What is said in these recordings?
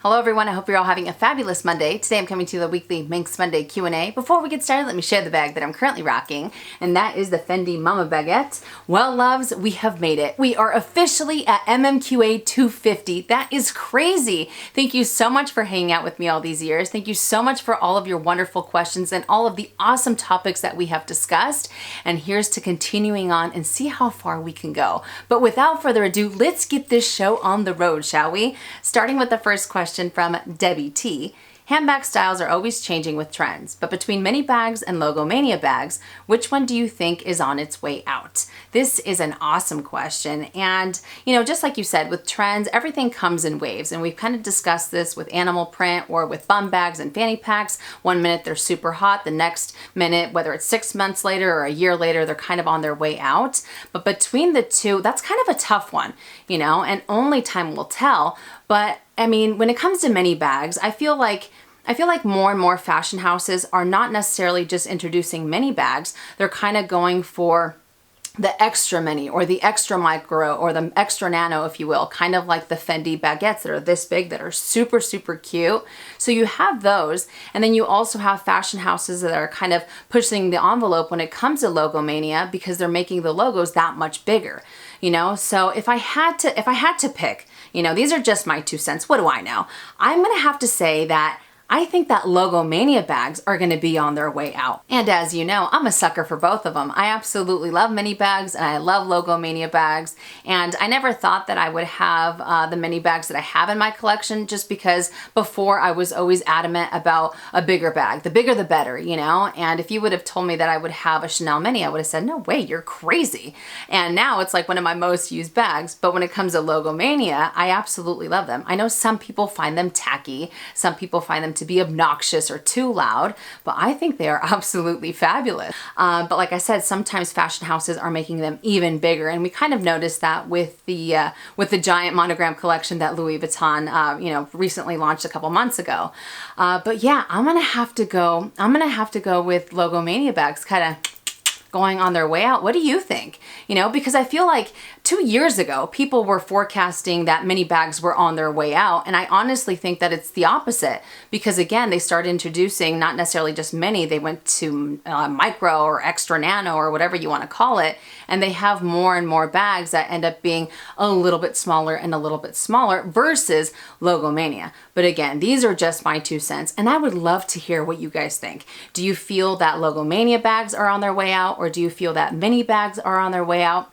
Hello everyone, I hope you're all having a fabulous Monday. Today I'm coming to you the weekly Minks Monday Q&A. Before we get started, let me share the bag that I'm currently rocking, and that is the Fendi Mama Baguette. Well loves, we have made it. We are officially at MMQA 250. That is crazy. Thank you so much for hanging out with me all these years. Thank you so much for all of your wonderful questions and all of the awesome topics that we have discussed. And here's to continuing on and see how far we can go. But without further ado, let's get this show on the road, shall we? Starting with the first question from Debbie T. Handbag styles are always changing with trends, but between mini bags and Logomania bags, which one do you think is on its way out? This is an awesome question. And, you know, just like you said, with trends, everything comes in waves. And we've kind of discussed this with animal print or with bum bags and fanny packs. One minute they're super hot, the next minute, whether it's 6 months later or a year later, they're kind of on their way out. But between the two, that's kind of a tough one, you know, and only time will tell. But I mean, when it comes to mini bags, I feel like more and more fashion houses are not necessarily just introducing mini bags. They're kind of going for the extra mini or the extra micro or the extra nano, if you will, kind of like the Fendi baguettes that are this big that are super, super cute. So you have those. And then you also have fashion houses that are kind of pushing the envelope when it comes to Logomania because they're making the logos that much bigger, you know? So if I had to pick, you know, these are just my 2 cents. What do I know? I'm going to have to say that I think that Logomania bags are going to be on their way out. And as you know, I'm a sucker for both of them. I absolutely love mini bags and I love Logomania bags. And I never thought that I would have the mini bags that I have in my collection just because before I was always adamant about a bigger bag. The bigger the better, you know? And if you would have told me that I would have a Chanel mini, I would have said, no way, you're crazy. And now it's like one of my most used bags. But when it comes to Logomania, I absolutely love them. I know some people find them tacky. Some people find them to be obnoxious or too loud, but I think they are absolutely fabulous. But like I said, sometimes fashion houses are making them even bigger, and we kind of noticed that with the giant monogram collection that Louis Vuitton, you know, recently launched a couple months ago. But yeah, I'm gonna have to go with Logomania bags, kind of going on their way out. What do you think? You know, because I feel like 2 years ago, people were forecasting that mini bags were on their way out. And I honestly think that it's the opposite because again, they started introducing not necessarily just mini, they went to micro or extra nano or whatever you want to call it. And they have more and more bags that end up being a little bit smaller and a little bit smaller versus Logomania. But again, these are just my 2 cents. And I would love to hear what you guys think. Do you feel that Logomania bags are on their way out? Or do you feel that mini bags are on their way out?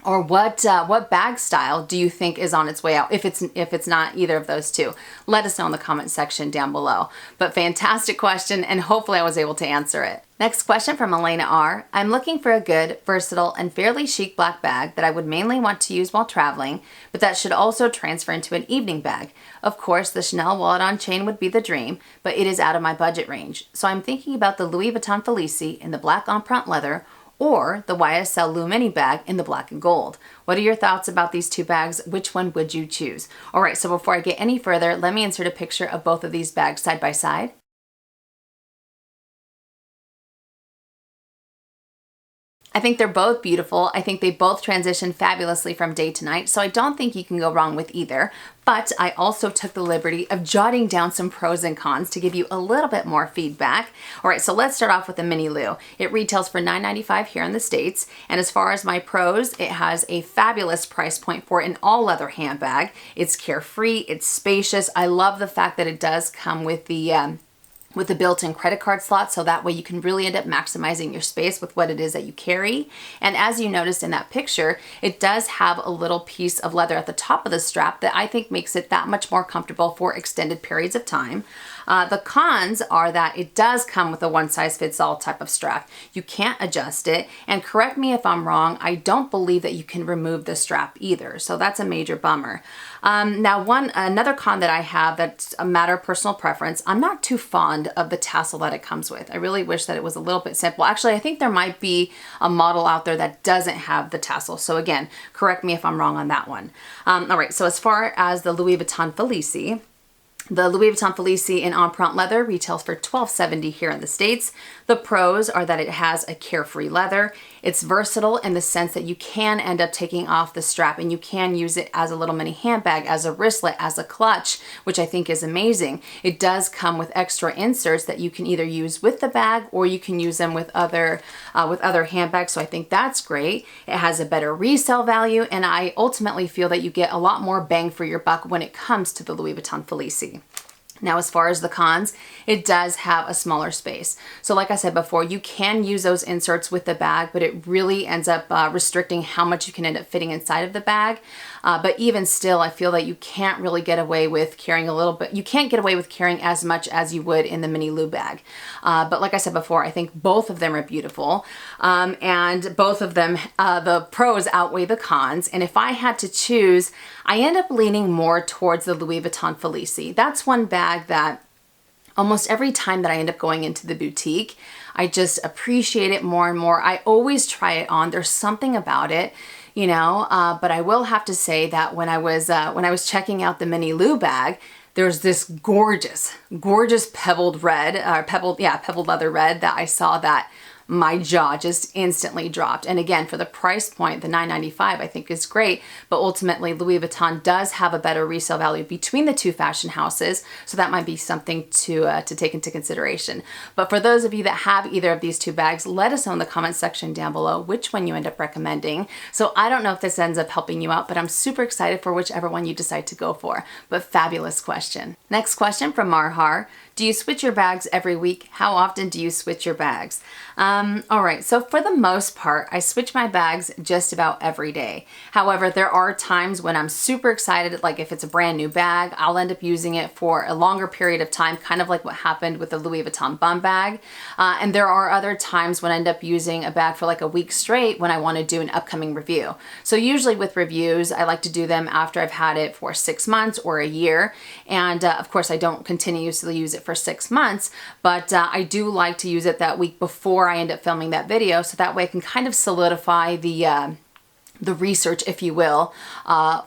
Or what bag style do you think is on its way out if it's not either of those two? Let us know in the comment section down below. But fantastic question, and hopefully I was able to answer it. Next question from Elena R. I'm looking for a good, versatile, and fairly chic black bag that I would mainly want to use while traveling, but that should also transfer into an evening bag. Of course, the Chanel wallet on chain would be the dream, but it is out of my budget range. So I'm thinking about the Louis Vuitton Felicie in the black empreinte leather, or the YSL Mini Lou Mini Bag in the black and gold. What are your thoughts about these two bags? Which one would you choose? All right, so before I get any further, let me insert a picture of both of these bags side by side. I think they're both beautiful. I think they both transition fabulously from day to night, so I don't think you can go wrong with either. But I also took the liberty of jotting down some pros and cons to give you a little bit more feedback. All right, so let's start off with the Mini Lou. It retails for $9.95 here in the States, and as far as my pros, it has a fabulous price point for an all leather handbag. It's carefree, it's spacious. I love the fact that it does come with the built-in credit card slot, so that way you can really end up maximizing your space with what it is that you carry. And as you noticed in that picture, it does have a little piece of leather at the top of the strap that I think makes it that much more comfortable for extended periods of time. The cons are that it does come with a one-size-fits-all type of strap. You can't adjust it, and correct me if I'm wrong, I don't believe that you can remove the strap either, so that's a major bummer. Now another con that I have that's a matter of personal preference, I'm not too fond of the tassel that it comes with. I really wish that it was a little bit simple. Actually, I think there might be a model out there that doesn't have the tassel, so again, correct me if I'm wrong on that one. All right, so as far as the Louis Vuitton Felicie, The Louis Vuitton Felicie in Empreinte leather retails for $12.70 here in the States. The pros are that it has a carefree leather. It's versatile in the sense that you can end up taking off the strap and you can use it as a little mini handbag, as a wristlet, as a clutch, which I think is amazing. It does come with extra inserts that you can either use with the bag or you can use them with other handbags, so I think that's great. It has a better resale value, and I ultimately feel that you get a lot more bang for your buck when it comes to the Louis Vuitton Felicie. Now, as far as the cons, it does have a smaller space. So like I said before, you can use those inserts with the bag, but it really ends up restricting how much you can end up fitting inside of the bag. But even still, I feel that you can't really get away with carrying a little bit. You can't get away with carrying as much as you would in the Mini Lou bag. But like I said before, I think both of them are beautiful. And both of them, the pros outweigh the cons. And if I had to choose, I end up leaning more towards the Louis Vuitton Felicie. That's one bag that almost every time that I end up going into the boutique, I just appreciate it more and more. I always try it on. There's something about it, you know, but I will have to say that when I was checking out the Mini Lou bag, there's this gorgeous pebbled red, pebbled leather red that I saw that my jaw just instantly dropped. And again, for the price point, the $9.95 I think is great, but ultimately Louis Vuitton does have a better resale value between the two fashion houses, so that might be something to take into consideration. But for those of you that have either of these two bags, let us know in the comment section down below which one you end up recommending. So I don't know if this ends up helping you out, but I'm super excited for whichever one you decide to go for. But fabulous question. Next question from Marhar. Do you switch your bags every week? How often do you switch your bags? All right, so for the most part, I switch my bags just about every day. However, there are times when I'm super excited, like if it's a brand new bag, I'll end up using it for a longer period of time, kind of like what happened with the Louis Vuitton bum bag. And there are other times when I end up using a bag for like a week straight when I want to do an upcoming review. So usually with reviews, I like to do them after I've had it for 6 months or a year. And of course, I don't continuously use it for 6 months, but I do like to use it that week before I end up filming that video, so that way I can kind of solidify the research, if you will,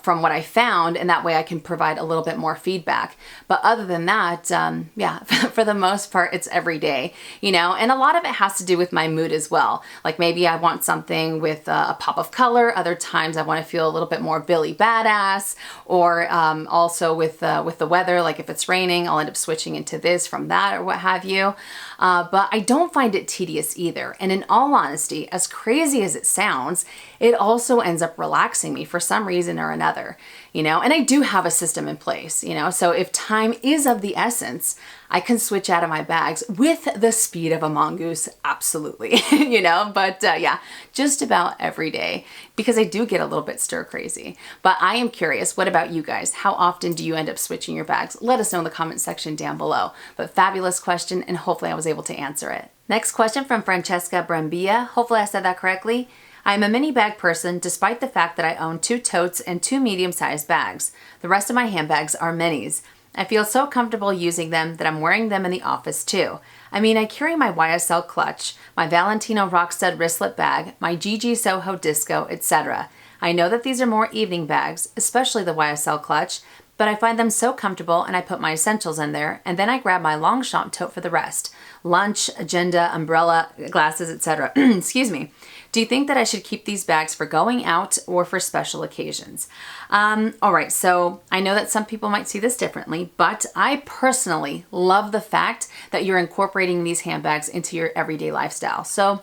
from what I found, and that way I can provide a little bit more feedback. But other than that, yeah, for the most part, it's every day, you know, and a lot of it has to do with my mood as well. Like maybe I want something with a pop of color. Other times I want to feel a little bit more Billy Badass, or also with the weather, like if it's raining, I'll end up switching into this from that or what have you. But I don't find it tedious either. And in all honesty, as crazy as it sounds, it also ends up relaxing me for some reason or another, you know, and I do have a system in place, you know, so if time is of the essence, I can switch out of my bags with the speed of a mongoose, absolutely, you know, but yeah, just about every day, because I do get a little bit stir crazy. But I am curious, what about you guys? How often do you end up switching your bags? Let us know in the comment section down below. But fabulous question, and hopefully I was able to answer it. Next question from Francesca Brambilla. Hopefully I said that correctly. I am a mini bag person despite the fact that I own 2 totes and 2 medium-sized bags. The rest of my handbags are minis. I feel so comfortable using them that I'm wearing them in the office too. I mean, I carry my YSL clutch, my Valentino Rockstud wristlet bag, my GG Soho Disco, etc. I know that these are more evening bags, especially the YSL clutch, but I find them so comfortable and I put my essentials in there, and then I grab my Longchamp tote for the rest. Lunch, agenda, umbrella, glasses, etc. Excuse me. Do you think that I should keep these bags for going out or for special occasions? All right, so I know that some people might see this differently, but I personally love the fact that you're incorporating these handbags into your everyday lifestyle. So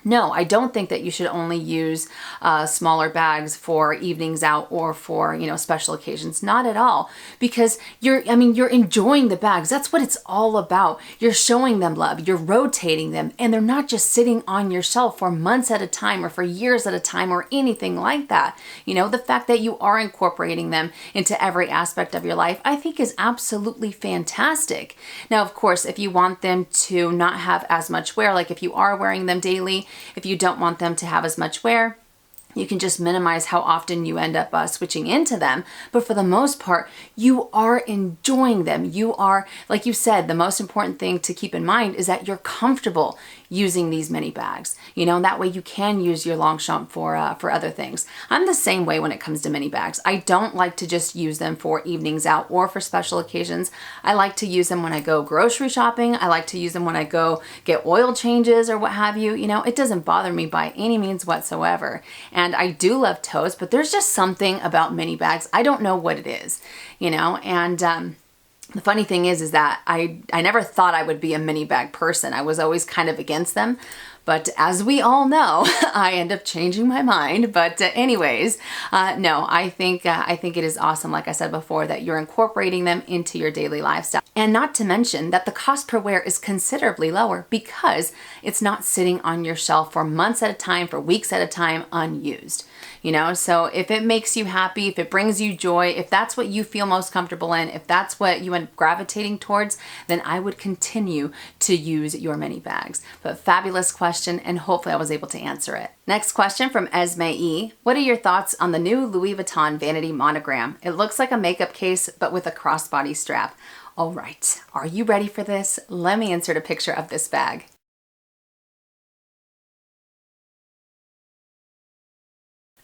no, I don't think that you should only use smaller bags for evenings out or for, you know, special occasions. Not at all, because you're enjoying the bags. That's what it's all about. You're showing them love, you're rotating them, and they're not just sitting on your shelf for months at a time or for years at a time or anything like that. You know, the fact that you are incorporating them into every aspect of your life, I think is absolutely fantastic. Now, of course, if you want them to not have as much wear, like if you are wearing them daily, if you don't want them to have as much wear, You can just minimize how often you end up switching into them. But for the most part, you are enjoying them. You are, like you said, the most important thing to keep in mind is that you're comfortable using these mini bags. You know, that way you can use your Longchamp for other things. I'm the same way when it comes to mini bags. I don't like to just use them for evenings out or for special occasions. I like to use them when I go grocery shopping. I like to use them when I go get oil changes or what have you. You know, it doesn't bother me by any means whatsoever. And I do love totes, but there's just something about mini bags. I don't know what it is, you know, and the funny thing is that I never thought I would be a mini bag person. I was always kind of against them. But as we all know, I end up changing my mind. But anyways, no, I think it is awesome, like I said before, that you're incorporating them into your daily lifestyle. And not to mention that the cost per wear is considerably lower because it's not sitting on your shelf for months at a time, for weeks at a time, unused. You know, so if it makes you happy, if it brings you joy, if that's what you feel most comfortable in, if that's what you end up gravitating towards, then I would continue to use your mini bags. But fabulous question, and hopefully I was able to answer it. Next question from Esme E. What are your thoughts on the new Louis Vuitton Vanity Monogram? It looks like a makeup case, but with a crossbody strap. All right, are you ready for this? Let me insert a picture of this bag.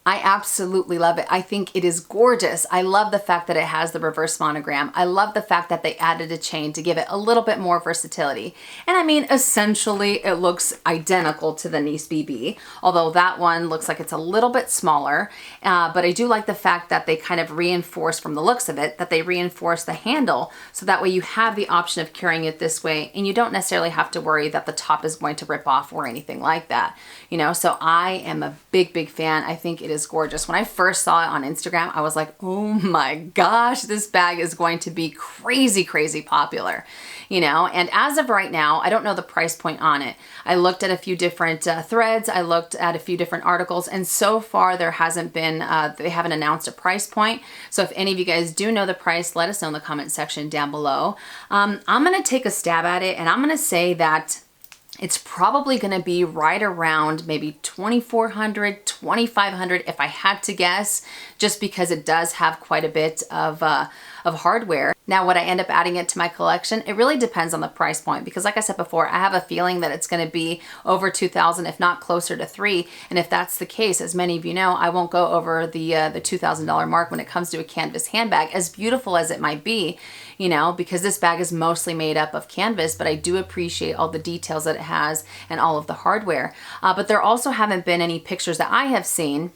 I absolutely love it. I think it is gorgeous. I love the fact that it has the reverse monogram. I love the fact that they added a chain to give it a little bit more versatility. And I mean, essentially it looks identical to the Nice BB, although that one looks like it's a little bit smaller. But I do like the fact that they kind of reinforce, from the looks of it, that they reinforce the handle. So that way you have the option of carrying it this way and you don't necessarily have to worry that the top is going to rip off or anything like that. You know, so I am a big, big fan. I think it is gorgeous. When I first saw it on Instagram, I was like, oh my gosh, this bag is going to be crazy, crazy popular, you know? And as of right now, I don't know the price point on it. I looked at a few different threads. I looked at a few different articles, and so far there hasn't been, they haven't announced a price point. So if any of you guys do know the price, let us know in the comment section down below. I'm going to take a stab at it, and I'm going to say that it's probably going to be right around maybe $2,400, $2,500 if I had to guess, just because it does have quite a bit of hardware. Now, would I end up adding it to my collection? It really depends on the price point, because like I said before, I have a feeling that it's going to be over $2,000, if not closer to $3,000. And if that's the case, as many of you know, I won't go over the $2,000 mark when it comes to a canvas handbag, as beautiful as it might be, you know, because this bag is mostly made up of canvas, but I do appreciate all the details that it has and all of the hardware. But there also haven't been any pictures that I have seen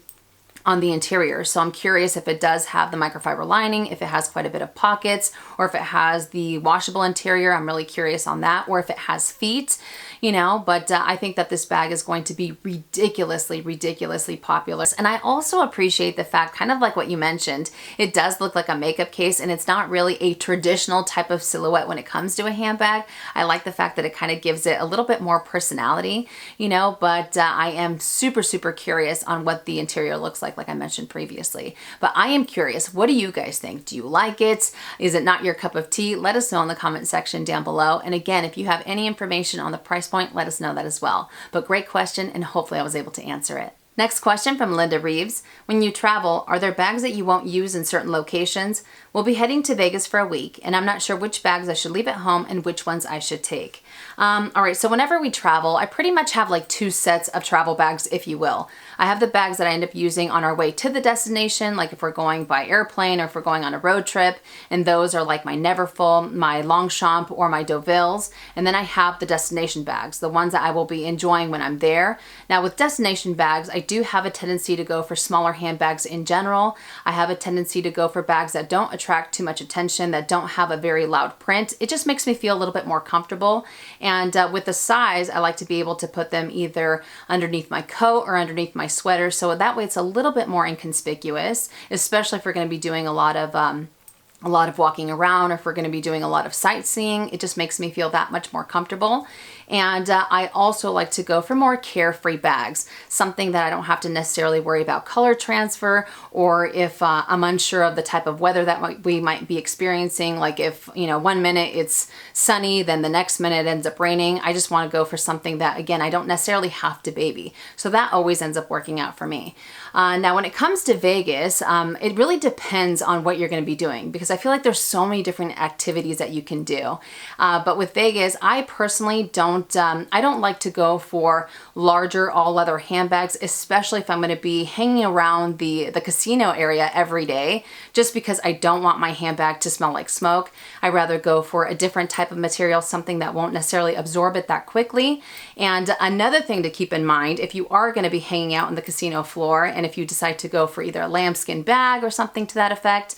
on the interior. So I'm curious if it does have the microfiber lining, if it has quite a bit of pockets, or if it has the washable interior. I'm really curious on that, or if it has feet, you know, but I think that this bag is going to be ridiculously, ridiculously popular. And I also appreciate the fact, kind of like what you mentioned, it does look like a makeup case, and it's not really a traditional type of silhouette when it comes to a handbag. I like the fact that it kind of gives it a little bit more personality, you know, but I am super, super curious on what the interior looks like I mentioned previously. But I am curious, what do you guys think? Do you like it? Is it not your cup of tea? Let us know in the comment section down below. And again, if you have any information on the price point, let us know that as well. But great question, and hopefully I was able to answer it. Next question from Linda Reeves. When you travel, are there bags that you won't use in certain locations? We'll be heading to Vegas for a week, and I'm not sure which bags I should leave at home and which ones I should take. All right, so whenever we travel, I pretty much have like two sets of travel bags, if you will. I have the bags that I end up using on our way to the destination, like if we're going by airplane or if we're going on a road trip, and those are like my Neverfull, my Longchamp, or my Deauvilles. And then I have the destination bags, the ones that I will be enjoying when I'm there. Now with destination bags, I do have a tendency to go for smaller handbags in general. I have a tendency to go for bags that don't attract too much attention, that don't have a very loud print. It just makes me feel a little bit more comfortable. And with the size, I like to be able to put them either underneath my coat or underneath my sweater. So that way it's a little bit more inconspicuous, especially if we're going to be doing a lot of walking around, or if we're going to be doing a lot of sightseeing. It just makes me feel that much more comfortable. And I also like to go for more carefree bags, something that I don't have to necessarily worry about color transfer, or if I'm unsure of the type of weather that we might be experiencing, like if, you know, one minute it's sunny, then the next minute it ends up raining. I just want to go for something that, again, I don't necessarily have to baby. So that always ends up working out for me. Now, when it comes to Vegas, it really depends on what you're going to be doing, because I feel like there's so many different activities that you can do. But with Vegas, I personally don't like to go for larger all leather handbags, especially if I'm going to be hanging around the casino area every day, just because I don't want my handbag to smell like smoke. I'd rather go for a different type of material, something that won't necessarily absorb it that quickly. And another thing to keep in mind, if you are going to be hanging out on the casino floor, and if you decide to go for either a lambskin bag or something to that effect,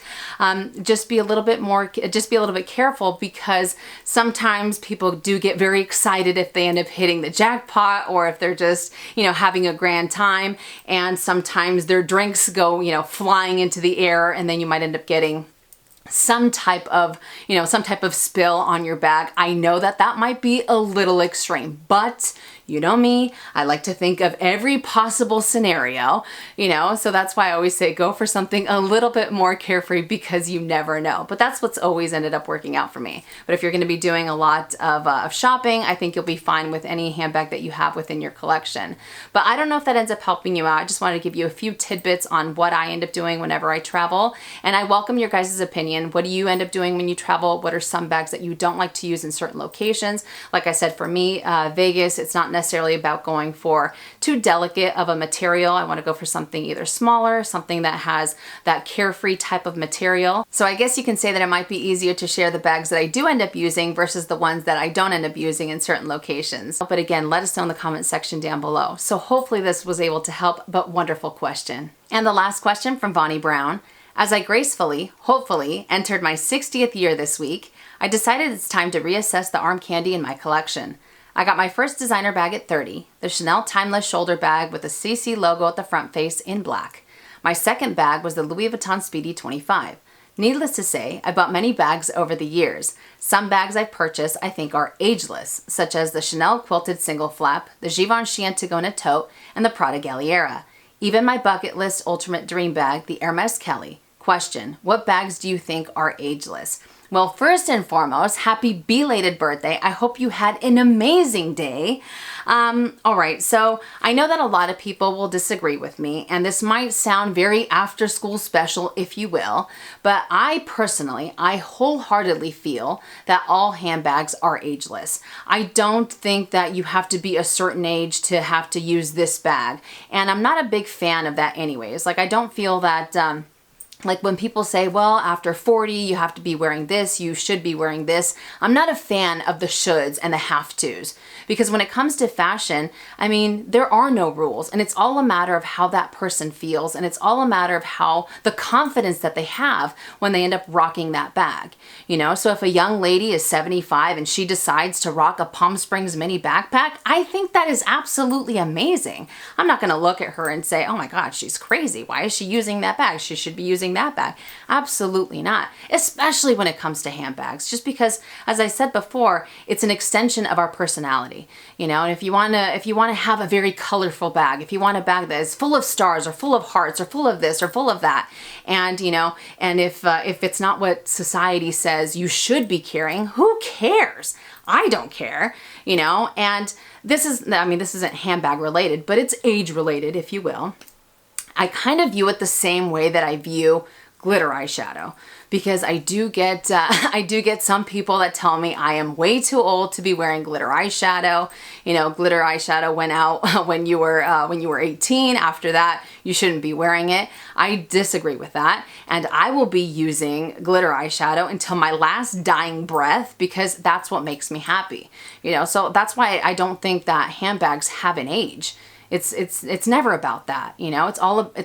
just be a little bit careful, because sometimes people do get very excited if they end up hitting the jackpot, or if they're just, you know, having a grand time, and sometimes their drinks go, you know, flying into the air, and then you might end up getting some type of spill on your bag. I know that that might be a little extreme, but you know me, I like to think of every possible scenario, you know, so that's why I always say go for something a little bit more carefree, because you never know. But that's what's always ended up working out for me. But if you're going to be doing a lot of shopping, I think you'll be fine with any handbag that you have within your collection. But I don't know if that ends up helping you out. I just wanted to give you a few tidbits on what I end up doing whenever I travel, and I welcome your guys' opinion. What do you end up doing when you travel? What are some bags that you don't like to use in certain locations? Like I said, for me, Vegas, it's not necessarily about going for too delicate of a material. I want to go for something either smaller, something that has that carefree type of material. So I guess you can say that it might be easier to share the bags that I do end up using versus the ones that I don't end up using in certain locations. But again, let us know in the comment section down below. So hopefully this was able to help, but wonderful question. And the last question from Bonnie Brown. As I gracefully, hopefully, entered my 60th year this week, I decided it's time to reassess the arm candy in my collection. I got my first designer bag at 30, the Chanel Timeless shoulder bag with a CC logo at the front face in black. My second bag was the Louis Vuitton Speedy 25. Needless to say, I bought many bags over the years. Some bags I've purchased I think are ageless, such as the Chanel Quilted Single Flap, the Givenchy Antigona Tote, and the Prada Galliera. Even my bucket list ultimate dream bag, the Hermes Kelly. Question, what bags do you think are ageless? Well, first and foremost, happy belated birthday. I hope you had an amazing day. All right, so I know that a lot of people will disagree with me, and this might sound very after school special, if you will, but I wholeheartedly feel that all handbags are ageless. I don't think that you have to be a certain age to have to use this bag, and I'm not a big fan of that anyways. Like, I don't feel that... like when people say, well, after 40, you have to be wearing this, you should be wearing this. I'm not a fan of the shoulds and the have tos, because when it comes to fashion, I mean, there are no rules, and it's all a matter of how that person feels, and it's all a matter of how the confidence that they have when they end up rocking that bag. You know, so if a young lady is 75 and she decides to rock a Palm Springs mini backpack, I think that is absolutely amazing. I'm not going to look at her and say, oh my God, she's crazy. Why is she using that bag? She should be using that bag. Absolutely not. Especially when it comes to handbags, just because, as I said before, it's an extension of our personality, you know. And if you want to have a very colorful bag, if you want a bag that is full of stars or full of hearts or full of this or full of that, and you know, and if it's not what society says you should be carrying, who cares? I don't care, you know. And this isn't handbag related, but it's age related, if you will. I kind of view it the same way that I view glitter eyeshadow, because I do get some people that tell me I am way too old to be wearing glitter eyeshadow. You know, glitter eyeshadow went out when you were 18. After that, you shouldn't be wearing it. I disagree with that, and I will be using glitter eyeshadow until my last dying breath, because that's what makes me happy. You know, so that's why I don't think that handbags have an age. It's never about that, you know. It's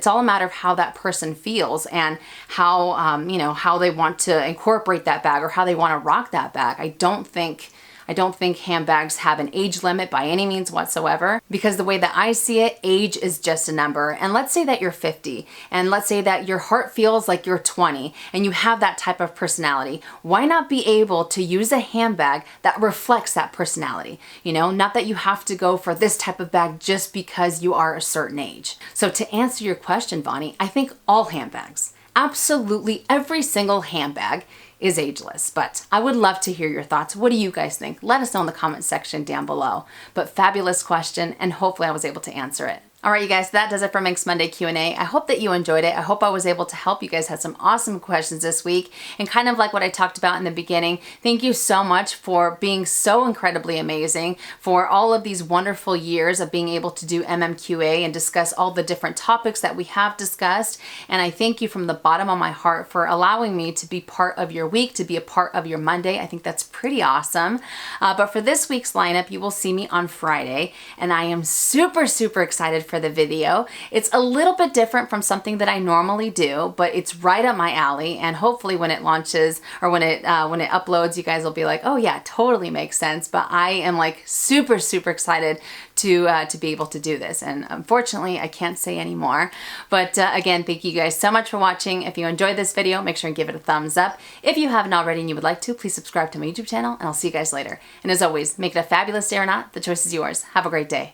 all a matter of how that person feels and how you know, how they want to incorporate that bag or how they want to rock that bag. I don't think I don't think handbags have an age limit by any means whatsoever, because the way that I see it, age is just a number. And let's say that you're 50, and let's say that your heart feels like you're 20, and you have that type of personality. Why not be able to use a handbag that reflects that personality? You know, not that you have to go for this type of bag just because you are a certain age. So to answer your question, Bonnie, I think all handbags, absolutely every single handbag, is ageless. But I would love to hear your thoughts. What do you guys think? Let us know in the comment section down below. But fabulous question, and hopefully I was able to answer it. All right, you guys, that does it for Minks Monday Q&A. I hope that you enjoyed it. I hope I was able to help. You guys had some awesome questions this week. And kind of like what I talked about in the beginning, thank you so much for being so incredibly amazing, for all of these wonderful years of being able to do MMQA and discuss all the different topics that we have discussed. And I thank you from the bottom of my heart for allowing me to be part of your week, to be a part of your Monday. I think that's pretty awesome. But for this week's lineup, you will see me on Friday. And I am super, super excited for the video. It's a little bit different from something that I normally do, but it's right up my alley, and hopefully when it launches or when it uploads, you guys will be like, oh yeah, totally makes sense. But I am like super, super excited to be able to do this, and unfortunately I can't say any more. But again, thank you guys so much for watching. If you enjoyed this video, make sure and give it a thumbs up. If you haven't already and you would like to, please subscribe to my YouTube channel, and I'll see you guys later. And as always, make it a fabulous day or not, the choice is yours. Have a great day.